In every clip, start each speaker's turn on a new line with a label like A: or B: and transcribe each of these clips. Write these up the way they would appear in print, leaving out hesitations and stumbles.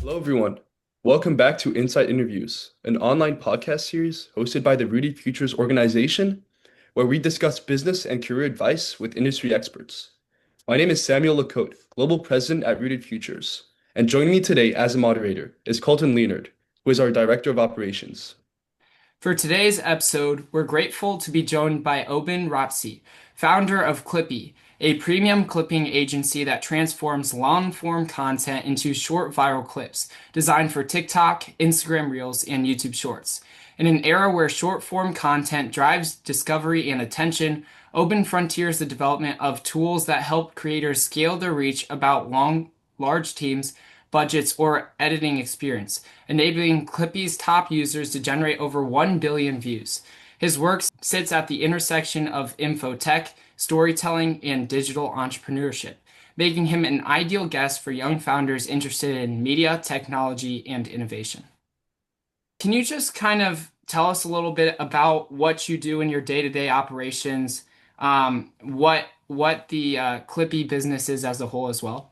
A: Hello, everyone. Welcome back to Inside Interviews, an online podcast series hosted by the Rooted Futures organization, where we discuss business and career advice with industry experts. My name is Samuel Lacote, Global President at Rooted Futures, and joining me today as a moderator is Colton Leonard, who is our Director of Operations.
B: For today's episode, we're grateful to be joined by Oban Rapsey, founder of Clippy, a premium clipping agency that transforms long-form content into short viral clips designed for TikTok, Instagram Reels, and YouTube Shorts. In an era where short-form content drives discovery and attention, Oban frontiers the development of tools that help creators scale their reach about large teams, budgets, or editing experience, enabling Clippy's top users to generate over 1 billion views. His work sits at the intersection of infotech, storytelling, and digital entrepreneurship, making him an ideal guest for young founders interested in media, technology, and innovation. Can you just kind of tell us a little bit about what you do in your day-to-day operations, what the Clippy business is as a whole as well?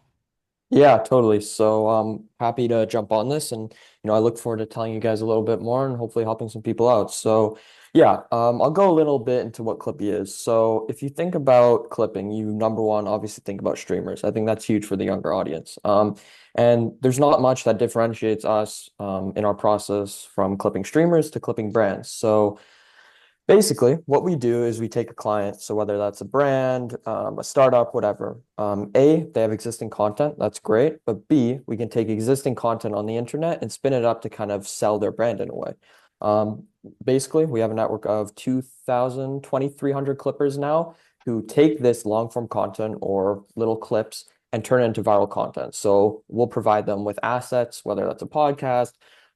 C: Yeah, totally. So I'm happy to jump on this and I look forward to telling you guys a little bit more and hopefully helping some people out. So yeah, I'll go a little bit into what Clippy is. So if you think about clipping, you number one, obviously think about streamers. I think that's huge for the younger audience. And there's not much that differentiates us in our process from clipping streamers to clipping brands. So basically, what we do is we take a client, so whether that's a brand, a startup, whatever. A, they have existing content, that's great. But B, we can take existing content on the internet and spin it up to kind of sell their brand in a way. Um, Basically, we have a network of 2,300 clippers now who take this long form content or little clips and turn it into viral content. So we'll provide them with assets, whether that's a podcast,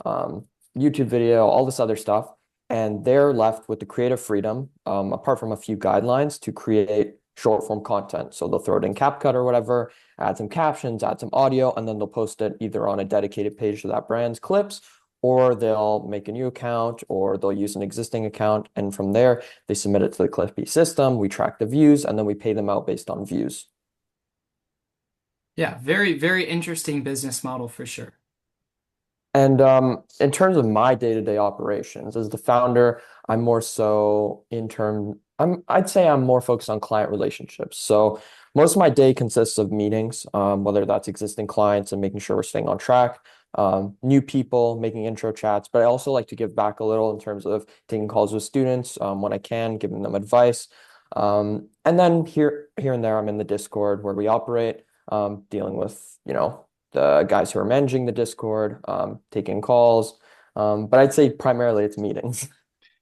C: um, YouTube video, all this other stuff, and they're left with the creative freedom, apart from a few guidelines, to create short form content. So they'll throw it in CapCut or whatever, add some captions, add some audio, and then they'll post it either on a dedicated page to that brand's clips, or they'll make a new account, or they'll use an existing account. And from there, they submit it to the Clippy system. We track the views, and then we pay them out based on views.
B: Yeah, very, very interesting business model for sure.
C: And in terms of my day-to-day operations, as the founder, I'm more so I'd say I'm more focused on client relationships. So most of my day consists of meetings, whether that's existing clients and making sure we're staying on track, new people, making intro chats, but I also like to give back a little in terms of taking calls with students, when I can, giving them advice. And then here and there, I'm in the Discord where we operate, dealing with, the guys who are managing the Discord, taking calls. But I'd say primarily it's meetings.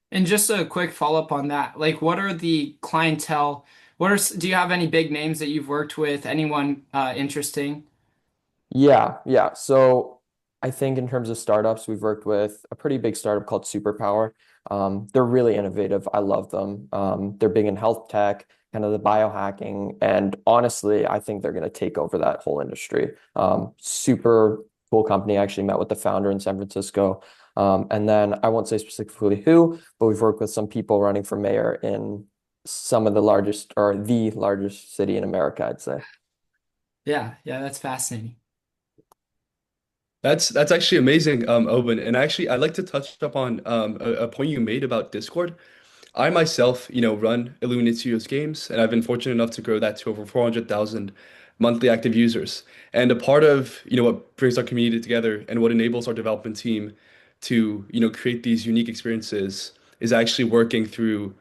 B: And just a quick follow-up on that. Like, what are the clientele? Do you have any big names that you've worked with? Anyone interesting?
C: Yeah. So I think in terms of startups, we've worked with a pretty big startup called Superpower. They're really innovative. I love them. They're big in health tech, kind of the biohacking, and honestly, I think they're going to take over that whole industry. Super cool company. I actually met with the founder in San Francisco. And then I won't say specifically who, but we've worked with some people running for mayor in some of the largest or the largest city in America, I'd say.
B: Yeah, that's fascinating.
A: That's actually amazing, Owen. And actually, I'd like to touch up on a point you made about Discord. I myself, run Illuminate Studios games, and I've been fortunate enough to grow that to over 400,000 monthly active users. And a part of, what brings our community together and what enables our development team to, create these unique experiences is actually working through,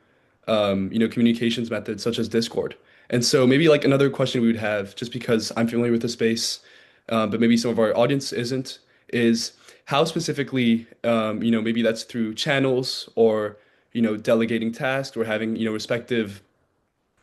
A: communications methods such as Discord. And so maybe like another question we would have, just because I'm familiar with the space, but maybe some of our audience isn't, is how specifically, maybe that's through channels or delegating tasks or having, respective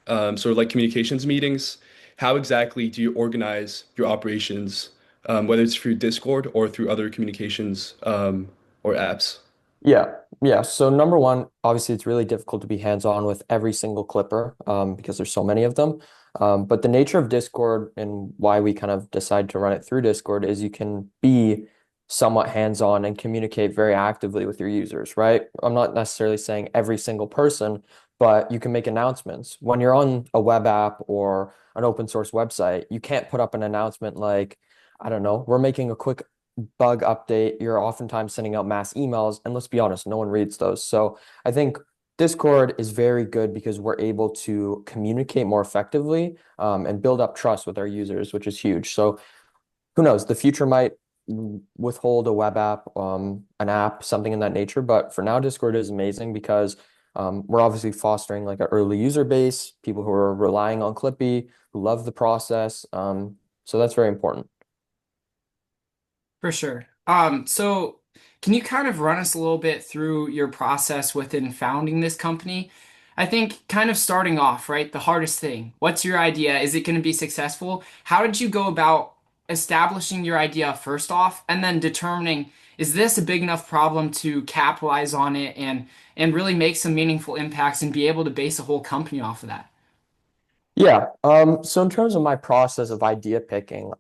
A: sort of like communications meetings. How exactly do you organize your operations, whether it's through Discord or through other communications or apps?
C: Yeah. So number one, obviously it's really difficult to be hands-on with every single clipper, because there's so many of them. But the nature of Discord and why we kind of decide to run it through Discord is you can be somewhat hands-on and communicate very actively with your users, right? I'm not necessarily saying every single person, but you can make announcements. When you're on a web app or an open source website, you can't put up an announcement like, I don't know, we're making a quick bug update, you're oftentimes sending out mass emails, and let's be honest, no one reads those. So I think Discord is very good because we're able to communicate more effectively, and build up trust with our users, which is huge. So who knows? The future might withhold a web app, an app, something in that nature. But for now, Discord is amazing because we're obviously fostering like an early user base, people who are relying on Clippy, who love the process. So that's very important.
B: For sure. So can you kind of run us a little bit through your process within founding this company? I think kind of starting off, right? The hardest thing. What's your idea? Is it going to be successful? How did you go about establishing your idea first off, and then determining is this a big enough problem to capitalize on it and really make some meaningful impacts and be able to base a whole company off of that?
C: Yeah. So in terms of my process of idea picking,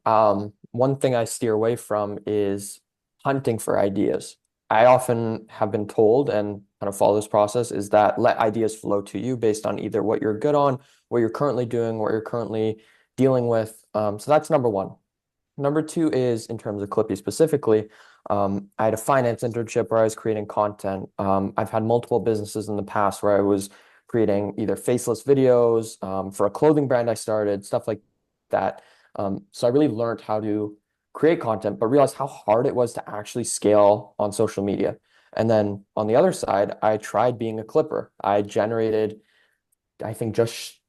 C: one thing I steer away from is hunting for ideas. I often have been told and kind of follow this process is that let ideas flow to you based on either what you're good on, what you're currently doing, what you're currently dealing with. So that's number one. Number two is in terms of Clippy specifically, I had a finance internship where I was creating content. I've had multiple businesses in the past where I was creating either faceless videos, for a clothing brand I started, stuff like that. So I really learned how to create content, but realized how hard it was to actually scale on social media. And then on the other side, I tried being a clipper. I generated, I think, just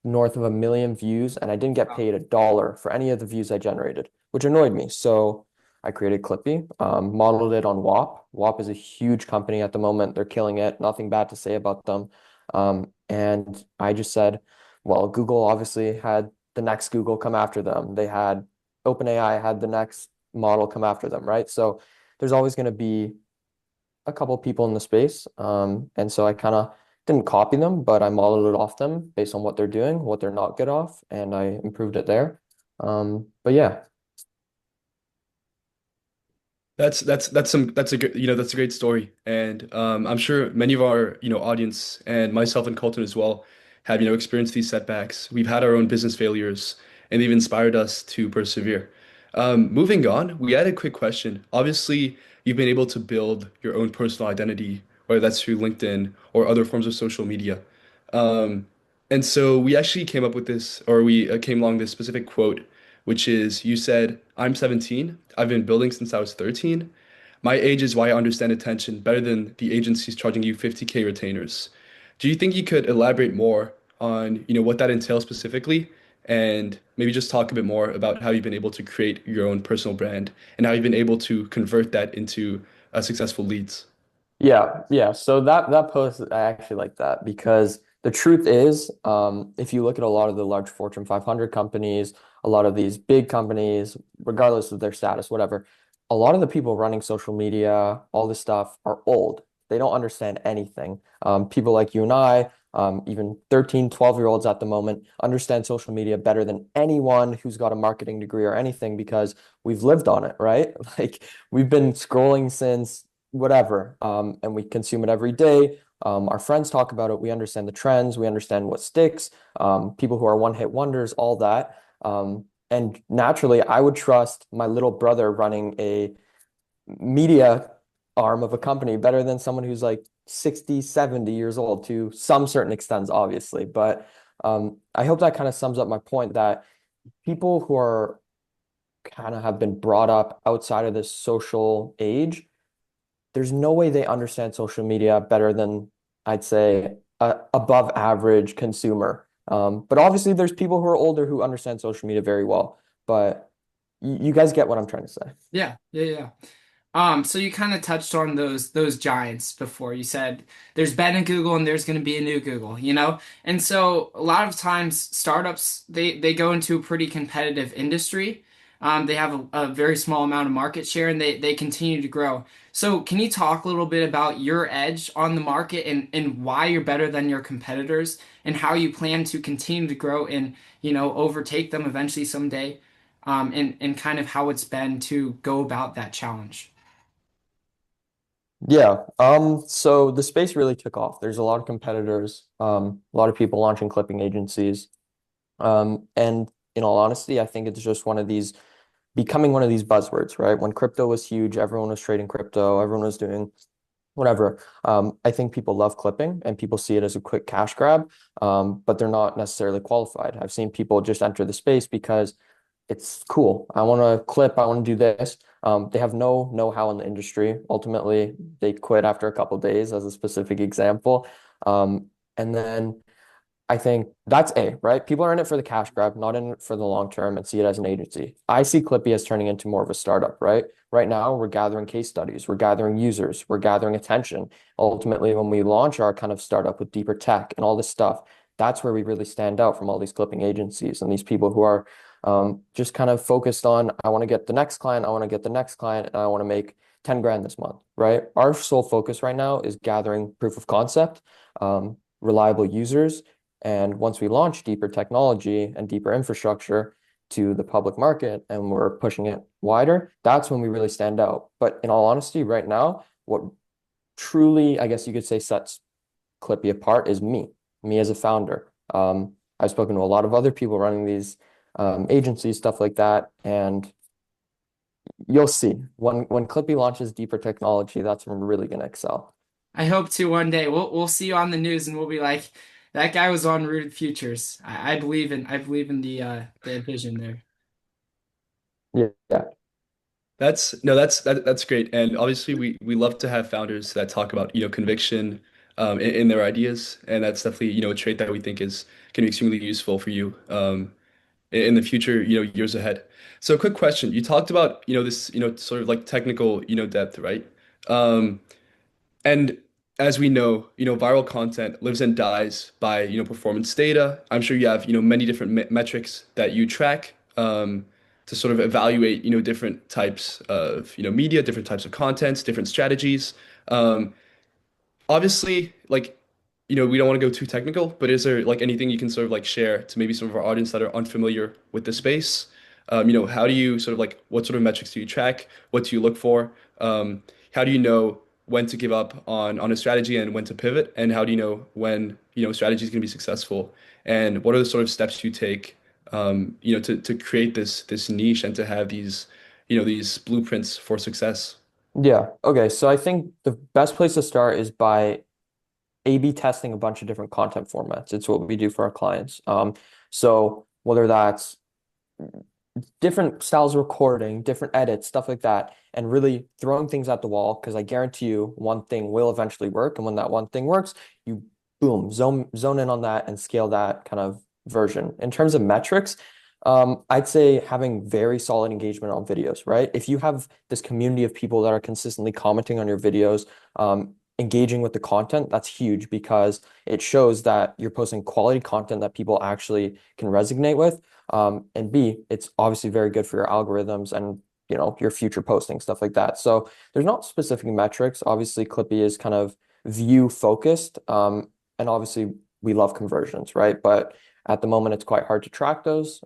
C: north of 1 million views, and I didn't get paid $1 for any of the views I generated, which annoyed me. So I created Clippy, modeled it on WAP. WAP is a huge company at the moment. They're killing it. Nothing bad to say about them. And I just said, well, Google obviously had the next Google come after them. They had OpenAI had the next model come after them, right? So there's always going to be a couple people in the space. And so I kind of didn't copy them, but I modeled it off them based on what they're doing, what they're not good off, and I improved it there. But yeah,
A: That's a good, that's a great story, and I'm sure many of our audience and myself and Colton as well have experienced these setbacks. We've had our own business failures, and they've inspired us to persevere. Moving on, we had a quick question. Obviously, you've been able to build your own personal identity, whether that's through LinkedIn or other forms of social media. Um, and so we actually came up with this, or we came along this specific quote, which is you said, I'm 17. I've been building since I was 13. My age is why I understand attention better than the agencies charging you 50K retainers. Do you think you could elaborate more on, what that entails specifically, and maybe just talk a bit more about how you've been able to create your own personal brand and how you've been able to convert that into successful leads?
C: yeah. So that post, I actually like that because the truth is, if you look at a lot of the large Fortune 500 companies, a lot of these big companies, regardless of their status, whatever, a lot of the people running social media, all this stuff are old. They don't understand anything. People like you and I, even 13, 12-year-olds at the moment, understand social media better than anyone who's got a marketing degree or anything because we've lived on it, right? Like we've been scrolling since whatever, and we consume it every day. Our friends talk about it. We understand the trends. We understand what sticks. People who are one-hit wonders, all that. And naturally, I would trust my little brother running a media arm of a company better than someone who's like 60, 70 years old to some certain extents, obviously. But I hope that kind of sums up my point that people who are kind of have been brought up outside of this social age, there's no way they understand social media better than I'd say a above average consumer. But obviously, there's people who are older who understand social media very well. But you guys get what I'm trying to say.
B: Yeah, yeah, yeah. So you kind of touched on those giants before. You said there's been a Google and there's going to be a new Google, you know? And so a lot of times startups they go into a pretty competitive industry. They have a very small amount of market share and they continue to grow. So can you talk a little bit about your edge on the market and why you're better than your competitors and how you plan to continue to grow and, overtake them eventually someday? And kind of how it's been to go about that challenge.
C: Yeah. So the space really took off. There's a lot of competitors, a lot of people launching clipping agencies. And in all honesty, I think it's just one of these becoming one of these buzzwords, right? When crypto was huge, everyone was trading crypto, everyone was doing whatever. I think people love clipping and people see it as a quick cash grab, but they're not necessarily qualified. I've seen people just enter the space because it's cool. I want to clip, I want to do this. They have no know-how in the industry. Ultimately, they quit after a couple of days, as a specific example. And then I think that's A, right? People are in it for the cash grab, not in it for the long term and see it as an agency. I see Clippy as turning into more of a startup, right? Right now, we're gathering case studies, we're gathering users, we're gathering attention. Ultimately, when we launch our kind of startup with deeper tech and all this stuff, that's where we really stand out from all these clipping agencies and these people who are just kind of focused on, I want to get the next client, I want to get the next client, and I want to make 10 grand this month, right? Our sole focus right now is gathering proof of concept, reliable users, and once we launch deeper technology and deeper infrastructure to the public market and we're pushing it wider, that's when we really stand out. But in all honesty, right now, what truly, I guess you could say, sets Clippy apart is me as a founder. I've spoken to a lot of other people running these agencies, stuff like that, and you'll see when Clippy launches deeper technology, that's when we're really going to excel.
B: I hope to one day. We'll see you on the news and we'll be like, that guy was on Rooted Futures. I believe in the vision there.
C: Yeah, yeah,
A: That's no, that's great. And obviously we love to have founders that talk about, conviction in their ideas. And that's definitely, a trait that we think is can be extremely useful for you in the future, years ahead. So quick question. You talked about, this, sort of like technical, depth, right? Um, and as we know, viral content lives and dies by, performance data. I'm sure you have, many different metrics that you track to sort of evaluate, different types of, media, different types of contents, different strategies. Um, Obviously, like, we don't want to go too technical, but is there like anything you can sort of like share to maybe some of our audience that are unfamiliar with the space? How do you sort of like what sort of metrics do you track? What do you look for? How do you know when to give up on a strategy and when to pivot? And how do you know when, a strategy is going to be successful? And what are the sort of steps you take, to create this niche and to have these blueprints for success?
C: yeah. Okay, so I think the best place to start is by A/B testing a bunch of different content formats. It's what we do for our clients. So whether that's different styles of recording, different edits, stuff like that, and really throwing things at the wall, because I guarantee you one thing will eventually work. And when that one thing works, you boom, zone in on that and scale that kind of version. In terms of metrics, I'd say having very solid engagement on videos, right? If you have this community of people that are consistently commenting on your videos, engaging with the content, that's huge because it shows that you're posting quality content that people actually can resonate with. And B, it's obviously very good for your algorithms and your future posting, stuff like that. So there's not specific metrics. Obviously, Clippy is kind of view focused. And obviously we love conversions, right? But at the moment, it's quite hard to track those.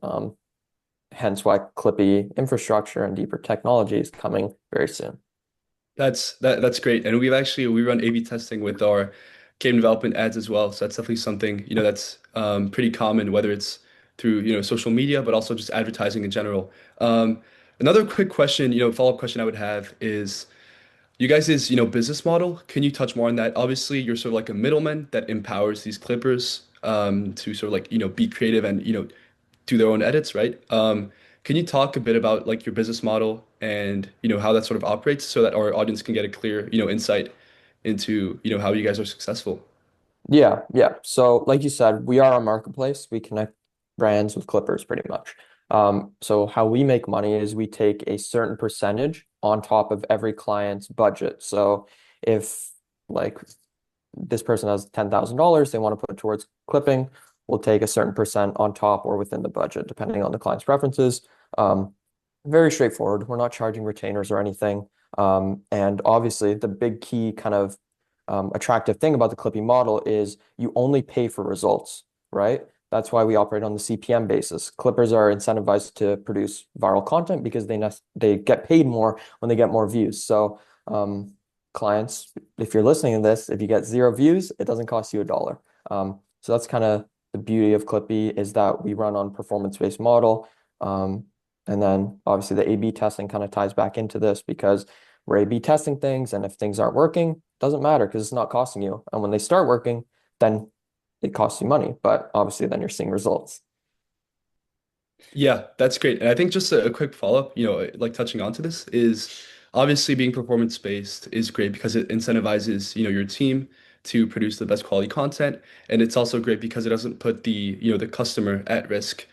C: Hence why Clippy infrastructure and deeper technology is coming very soon.
A: That's great. And we run A/B testing with our game development ads as well. So that's definitely something, that's pretty common, whether it's through, social media, but also just advertising in general. Another quick question, follow-up question I would have is you guys' business model. Can you touch more on that? Obviously, you're sort of like a middleman that empowers these clippers to sort of like, be creative and, do their own edits, right? Can you talk a bit about like your business model and how that sort of operates so that our audience can get a clear insight into how you guys are successful?
C: Yeah, yeah. So like you said, we are a marketplace. We connect brands with clippers pretty much. So how we make money is we take a certain percentage on top of every client's budget. So if like this person has $10,000 they want to put towards clipping, we'll take a certain percent on top or within the budget, depending on the client's preferences. Um, Very straightforward. We're not charging retainers or anything. And obviously, the big key kind of attractive thing about the Clippy model is you only pay for results, right? That's why we operate on the CPM basis. Clippers are incentivized to produce viral content because they get paid more when they get more views. So clients, if you're listening to this, if you get 0 views, it doesn't cost you $1. So that's kind of the beauty of Clippy is that we run on performance-based model. And then obviously the A/B testing kind of ties back into this because we're A/B testing things, and if things aren't working, doesn't matter because it's not costing you. And when they start working, then it costs you money, but obviously then you're seeing results.
A: Yeah, that's great. And I think just a quick follow-up, like touching onto this is obviously being performance-based is great because it incentivizes, your team to produce the best quality content. And it's also great because it doesn't put the customer at risk.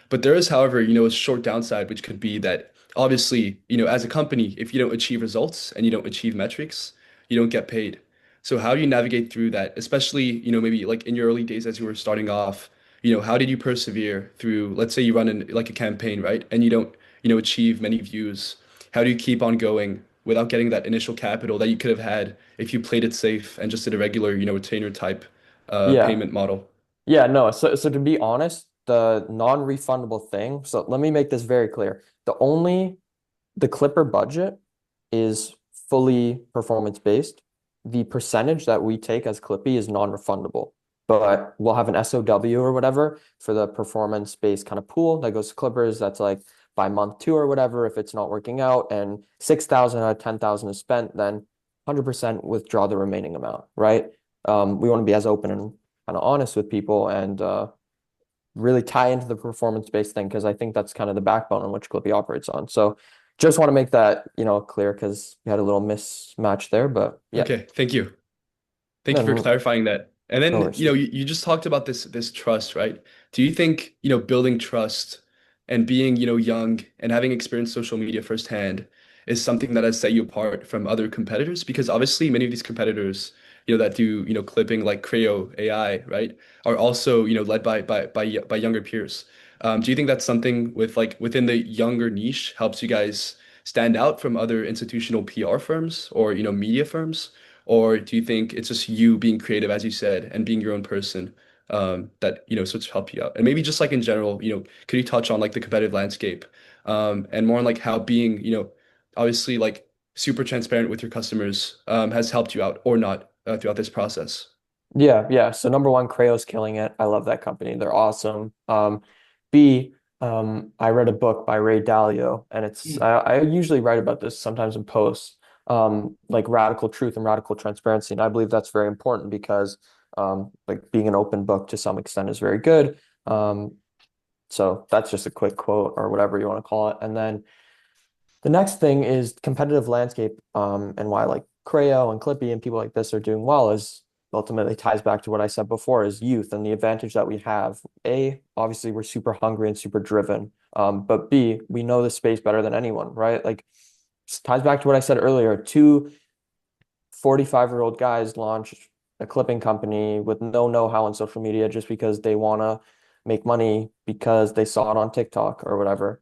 A: But there is, however, a short downside, which could be that obviously, as a company, if you don't achieve results and you don't achieve metrics, you don't get paid. So how do you navigate through that, especially, maybe like in your early days as you were starting off? How did you persevere through, let's say you run like a campaign, right? And you don't, achieve many views. How do you keep on going without getting that initial capital that you could have had if you played it safe and just did a regular, retainer type
C: Yeah.
A: payment model?
C: Yeah, no. So to be honest, the non-refundable thing. So let me make this very clear. The Clipper budget is fully performance based. The percentage that we take as Clippy is non-refundable, but we'll have an SOW or whatever for the performance based kind of pool that goes to Clippers. That's like by month two or whatever. If it's not working out and 6,000 out of 10,000 is spent, then 100% withdraw the remaining amount, right? We want to be as open and kind of honest with people and really tie into the performance-based thing because I think that's kind of the backbone on which Clippy operates on. So just want to make that, clear because we had a little mismatch there, but yeah,
A: Okay, thank you. Thank
C: no,
A: you for
C: no,
A: clarifying that. And
C: no
A: then,
C: worries.
A: you just talked about this trust, right? Do you think, building trust and being, young and having experienced social media firsthand is something that has set you apart from other competitors? Because obviously many of these competitors, that do, clipping like Creo AI, right, are also, led by younger peers. Do you think that's something with like within the younger niche helps you guys stand out from other institutional PR firms or, media firms? Or do you think it's just you being creative, as you said, and being your own person, that, sort of help you out? And maybe just like in general, could you touch on like the competitive landscape, and more on like how being, obviously like super transparent with your customers, has helped you out or not, throughout this process?
C: Yeah, yeah. So number one, Creo's killing it. I love that company. They're awesome. B, I read a book by Ray Dalio, and I usually write about this sometimes in posts, like radical truth and radical transparency. And I believe that's very important because like being an open book to some extent is very good. Um, so that's just a quick quote or whatever you want to call it. And then the next thing is competitive landscape, and why like Creo and Clippy and people like this are doing well is ultimately ties back to what I said before is youth and the advantage that we have. A, obviously we're super hungry and super driven. But B, we know the space better than anyone, right? Like ties back to what I said earlier. Two 45-year-old guys launch a clipping company with no know-how on social media just because they want to make money because they saw it on TikTok or whatever.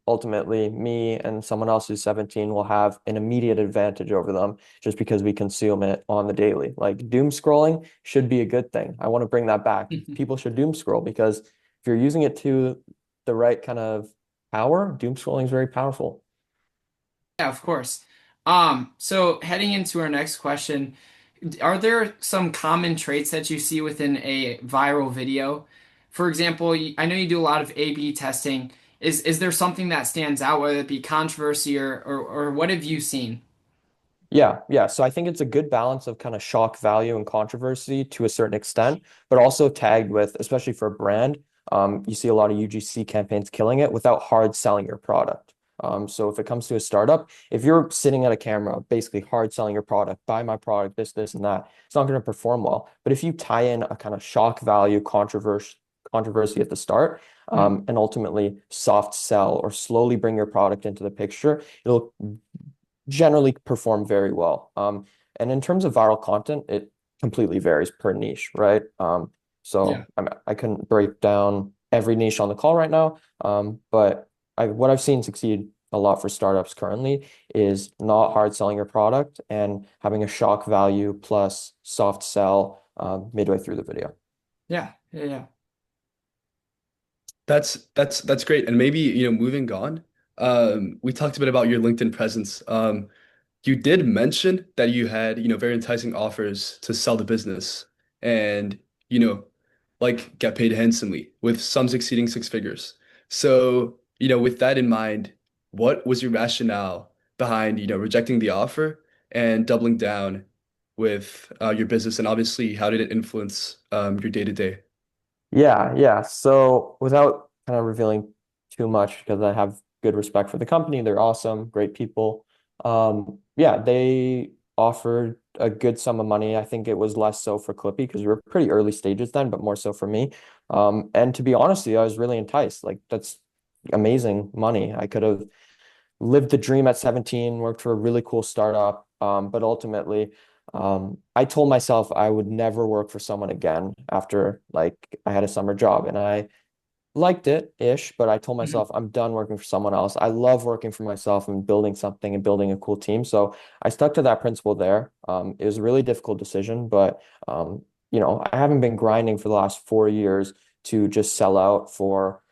C: Ultimately, me and someone else who's 17 will have an immediate advantage over them just because we consume it on the daily. Like doom scrolling should be a good thing. I want to bring that back. People should doom scroll because if you're using it to the right kind of power, doom scrolling is very powerful.
B: Yeah, of course. So heading into our next question, are there some common traits that you see within a viral video? For example, I know you do a lot of A/B testing. Is there something that stands out, whether it be controversy or what have you seen?
C: Yeah, yeah. So I think it's a good balance of kind of shock value and controversy to a certain extent, but also tagged with, especially for a brand, you see a lot of UGC campaigns killing it without hard selling your product. So if it comes to a startup, if you're sitting at a camera, basically hard selling your product, buy my product, this, and that, it's not going to perform well. But if you tie in a kind of shock value controversy at the start,
B: Hmm.
C: and ultimately soft sell or slowly bring your product into the picture, it'll generally perform very well. And in terms of viral content, it completely varies per niche, right?
B: Yeah.
C: I couldn't break down every niche on the call right now, but what I've seen succeed a lot for startups currently is not hard selling your product and having a shock value plus soft sell midway through the video.
B: Yeah. Yeah. Yeah.
A: That's great. And maybe, moving on, we talked a bit about your LinkedIn presence. You did mention that you had, very enticing offers to sell the business and, you know, like get paid handsomely with some exceeding six figures. So, with that in mind, what was your rationale behind, rejecting the offer and doubling down with your business? And obviously, how did it influence your day to day?
C: Yeah, yeah. So without kind of revealing too much, because I have good respect for the company, they're awesome, great people. Yeah, they offered a good sum of money. I think it was less so for Clippy because we were pretty early stages then, but more so for me. And to be honest with you, I was really enticed. Like that's amazing money. I could have lived the dream at 17, worked for a really cool startup. But ultimately, I told myself I would never work for someone again after like I had a summer job and I liked it ish, but I told
B: Mhm.
C: myself I'm done working for someone else. I love working for myself and building something and building a cool team. So I stuck to that principle there. It was a really difficult decision, but I haven't been grinding for the last 4 years to just sell out for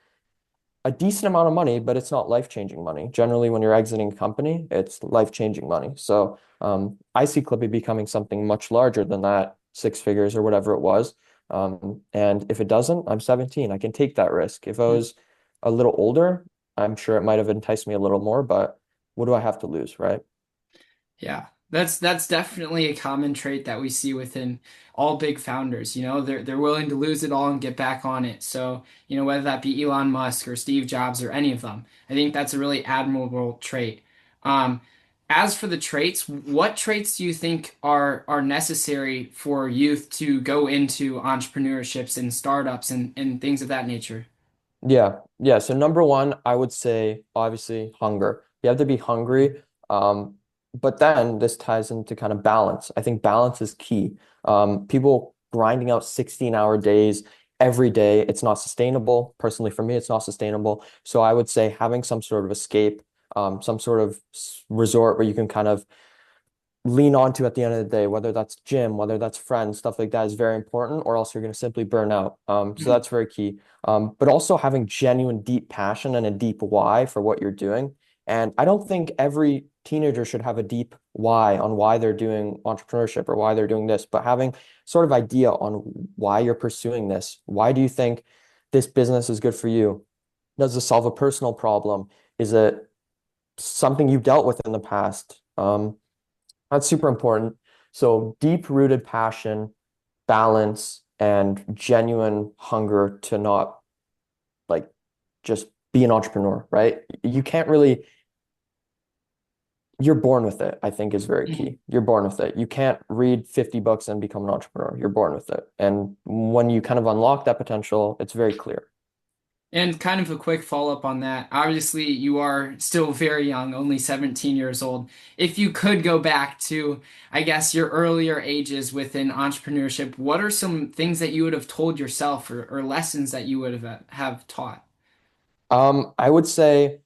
C: a decent amount of money, but it's not life-changing money. Generally, when you're exiting a company, it's life-changing money. So I see Clippy becoming something much larger than that, six figures or whatever it was. And if it doesn't, I'm 17. I can take that risk. If I was a little older, I'm sure it might have enticed me a little more, but what do I have to lose, right?
B: Yeah, that's definitely a common trait that we see within all big founders. They're willing to lose it all and get back on it. So, whether that be Elon Musk or Steve Jobs or any of them, I think that's a really admirable trait. Um, as for the traits, what traits do you think are necessary for youth to go into entrepreneurships and startups and things of that nature?
C: Yeah, yeah. So number one, I would say obviously hunger. You have to be hungry. Um, but then this ties into kind of balance. I think balance is key. People grinding out 16-hour days every day, it's not sustainable. Personally, for me, it's not sustainable. So I would say having some sort of escape, some sort of resort where you can kind of lean onto at the end of the day, whether that's gym, whether that's friends, stuff like that is very important, or else you're going to simply burn out. So
B: Mhm.
C: that's very key. But also having genuine deep passion and a deep why for what you're doing. And I don't think every teenager should have a deep why on why they're doing entrepreneurship or why they're doing this, but having sort of idea on why you're pursuing this. Why do you think this business is good for you? Does it solve a personal problem? Is it something you've dealt with in the past? That's super important. So deep-rooted passion, balance, and genuine hunger to not like just be an entrepreneur, right? You can't really, you're born with it, I think is very
B: Mhm.
C: key. You're born with it. You can't read 50 books and become an entrepreneur. You're born with it. And when you kind of unlock that potential, it's very clear.
B: And kind of a quick follow-up on that. Obviously, you are still very young, only 17 years old. If you could go back to, I guess, your earlier ages within entrepreneurship, what are some things that you would have told yourself or lessons that you would have taught?
C: I would say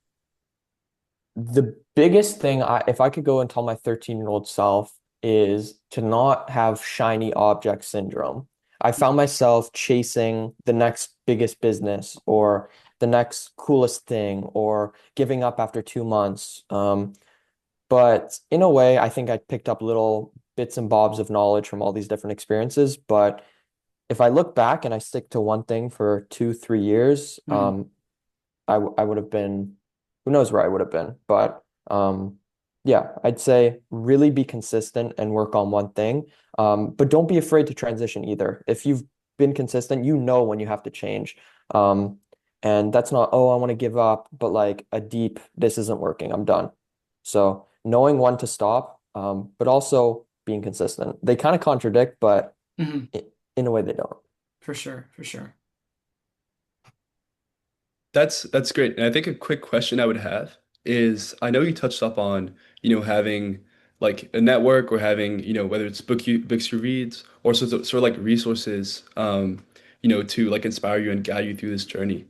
C: the biggest thing if I could go and tell my 13-year-old self is to not have shiny object syndrome. I found myself chasing the next biggest business or the next coolest thing or giving up after 2 months. But in a way, I think I picked up little bits and bobs of knowledge from all these different experiences. But if I look back and I stick to one thing for 2, 3 years,
B: Mhm.
C: I would have been, who knows where I would have been. But yeah, I'd say really be consistent and work on one thing. But don't be afraid to transition either. If you've been consistent, you know when you have to change. Um, and that's not, oh, I want to give up, but like a deep, this isn't working, I'm done. So knowing when to stop, but also being consistent. They kind of contradict, but
B: Mhm.
C: in a way they don't.
B: For sure, for sure.
A: That's great. And I think a quick question I would have is I know you touched up on, having like a network or having, whether it's books you reads or sort of like resources, to like inspire you and guide you through this journey.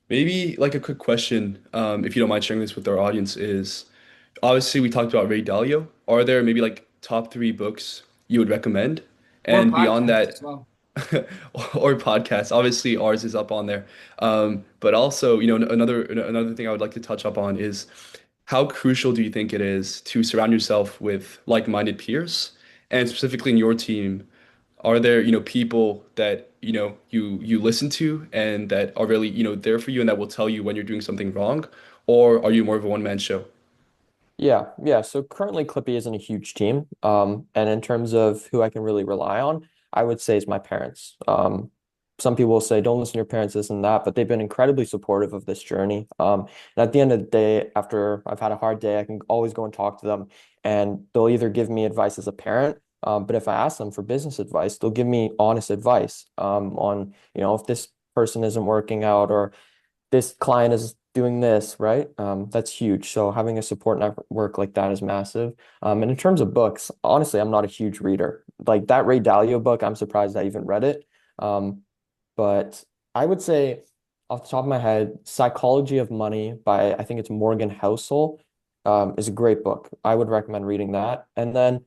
A: Maybe like a quick question, if you don't mind sharing this with our audience, is obviously we talked about Ray Dalio. Are there maybe like top three books you would recommend?
B: Or
A: And beyond
B: podcasts as
A: that,
B: well.
A: or podcasts. Obviously, ours is up on there. But also, another thing I would like to touch up on is how crucial do you think it is to surround yourself with like-minded peers, and specifically in your team, Are there, people that, you listen to and that are really, there for you and that will tell you when you're doing something wrong? Or are you more of a one-man show?
C: Yeah, yeah. So currently Clippy isn't a huge team. And in terms of who I can really rely on, I would say is my parents. Some people will say don't listen to your parents, this and that, but they've been incredibly supportive of this journey. And at the end of the day, after I've had a hard day, I can always go and talk to them, and they'll either give me advice as a parent, but if I ask them for business advice, they'll give me honest advice on, if this person isn't working out or this client is doing this, right? That's huge. So having a support network like that is massive. And in terms of books, honestly, I'm not a huge reader. Like that Ray Dalio book, I'm surprised I even read it. Um, but I would say off the top of my head, Psychology of Money by I think it's Morgan Housel, is a great book. I would recommend reading that. And then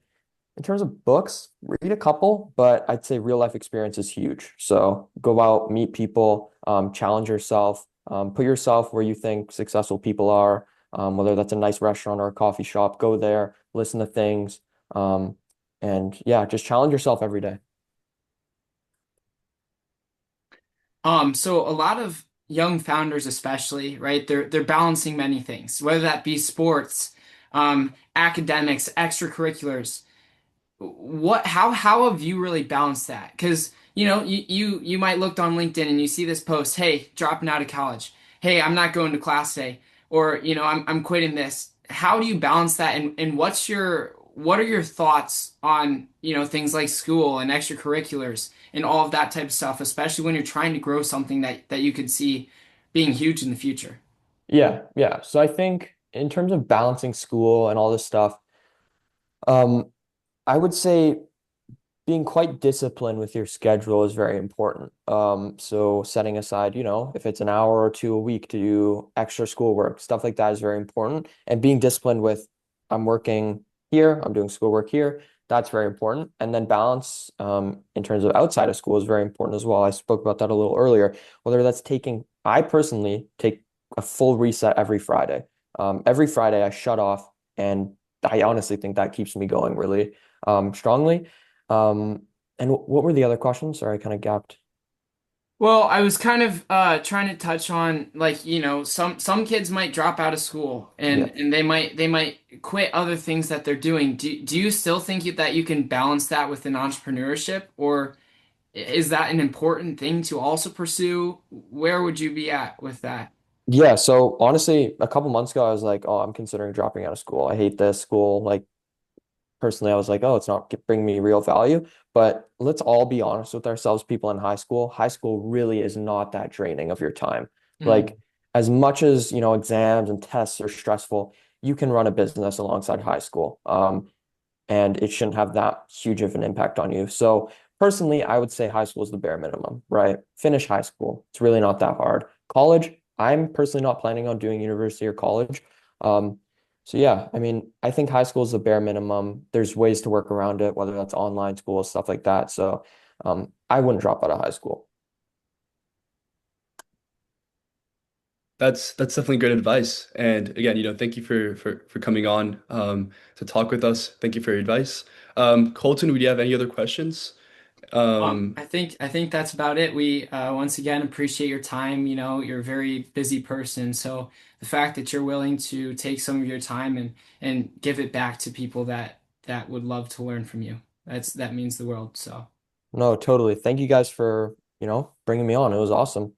C: in terms of books, read a couple, but I'd say real life experience is huge. So go out, meet people, challenge yourself, put yourself where you think successful people are, whether that's a nice restaurant or a coffee shop, go there, listen to things, um, and yeah, just challenge yourself every day.
B: So a lot of young founders especially, right? They're balancing many things, whether that be sports, academics, extracurriculars. How have you really balanced that? Because you might look on LinkedIn and you see this post, hey, dropping out of college. Hey, I'm not going to class today, or I'm quitting this. How do you balance that, and what are your thoughts on things like school and extracurriculars and all of that type of stuff, especially when you're trying to grow something that you could see being huge in the future?
C: Yeah, yeah. So I think in terms of balancing school and all this stuff, um, I would say being quite disciplined with your schedule is very important. So setting aside, if it's an hour or two a week to do extra schoolwork, stuff like that is very important. And being disciplined with, I'm working here, I'm doing schoolwork here, that's very important. And then balance, in terms of outside of school is very important as well. I spoke about that a little earlier. Whether that's I personally take a full reset every Friday. Every Friday I shut off, and I honestly think that keeps me going really, strongly. And what were the other questions? Sorry, I kind of gapped.
B: Well, I was kind of trying to touch on, like, some kids might drop out of school
C: Yeah.
B: and they might quit other things that they're doing. Do you still think that you can balance that with an entrepreneurship, or is that an important thing to also pursue? Where would you be at with that?
C: Yeah, so honestly, a couple months ago, I was like, oh, I'm considering dropping out of school. I hate this school. Like, personally, I was like, oh, it's not bringing me real value. But let's all be honest with ourselves, people in high school. High school really is not that draining of your time.
B: Hmm.
C: Like, as much as, exams and tests are stressful, you can run a business alongside high school. And it shouldn't have that huge of an impact on you. So personally, I would say high school is the bare minimum, right? Finish high school. It's really not that hard. College, I'm personally not planning on doing university or college. Um, so yeah, I mean, I think high school is the bare minimum. There's ways to work around it, whether that's online school, stuff like that. So I wouldn't drop out of high school.
A: That's definitely good advice. And again, thank you for coming on to talk with us. Thank you for your advice. Colton, would you have any other questions? Um,
B: I think that's about it. We once again appreciate your time. You're a very busy person, so the fact that you're willing to take some of your time and give it back to people that would love to learn from you. That means the world. So
C: No, totally. Thank you guys for, bringing me on. It was awesome.